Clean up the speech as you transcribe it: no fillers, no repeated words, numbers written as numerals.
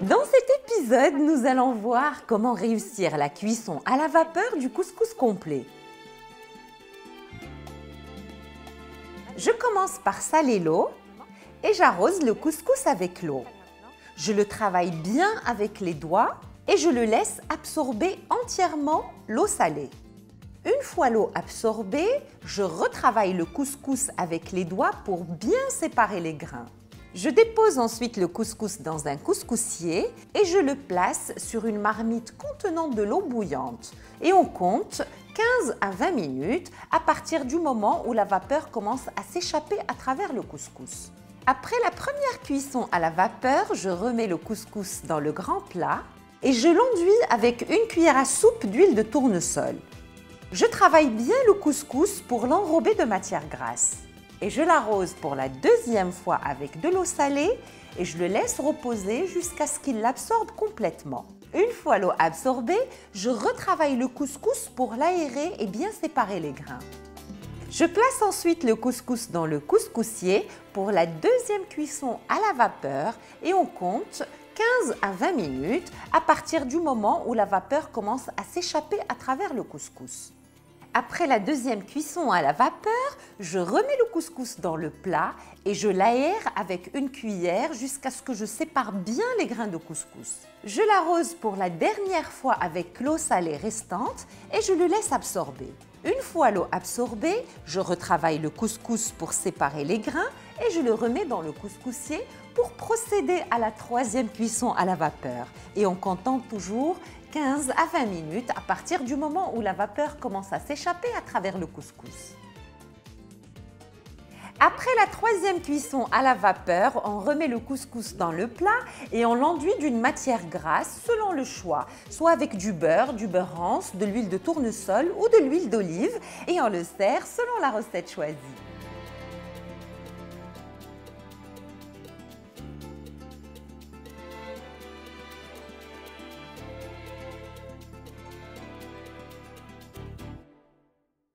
Dans cet épisode, nous allons voir comment réussir la cuisson à la vapeur du couscous complet. Je commence par saler l'eau et j'arrose le couscous avec l'eau. Je le travaille bien avec les doigts et je le laisse absorber entièrement l'eau salée. Une fois l'eau absorbée, je retravaille le couscous avec les doigts pour bien séparer les grains. Je dépose ensuite le couscous dans un couscoussier et je le place sur une marmite contenant de l'eau bouillante. Et on compte 15 à 20 minutes à partir du moment où la vapeur commence à s'échapper à travers le couscous. Après la première cuisson à la vapeur, je remets le couscous dans le grand plat et je l'enduis avec une cuillère à soupe d'huile de tournesol. Je travaille bien le couscous pour l'enrober de matière grasse. Et je l'arrose pour la deuxième fois avec de l'eau salée et je le laisse reposer jusqu'à ce qu'il l'absorbe complètement. Une fois l'eau absorbée, je retravaille le couscous pour l'aérer et bien séparer les grains. Je place ensuite le couscous dans le couscoussier pour la deuxième cuisson à la vapeur et on compte 15 à 20 minutes à partir du moment où la vapeur commence à s'échapper à travers le couscous. Après la deuxième cuisson à la vapeur, je remets le couscous dans le plat et je l'aère avec une cuillère jusqu'à ce que je sépare bien les grains de couscous. Je l'arrose pour la dernière fois avec l'eau salée restante et je le laisse absorber. Une fois l'eau absorbée, je retravaille le couscous pour séparer les grains et je le remets dans le couscoussier pour procéder à la troisième cuisson à la vapeur. Et en comptant toujours 15 à 20 minutes à partir du moment où la vapeur commence à s'échapper à travers le couscous. Après la troisième cuisson à la vapeur, on remet le couscous dans le plat et on l'enduit d'une matière grasse selon le choix, soit avec du beurre rance, de l'huile de tournesol ou de l'huile d'olive et on le sert selon la recette choisie.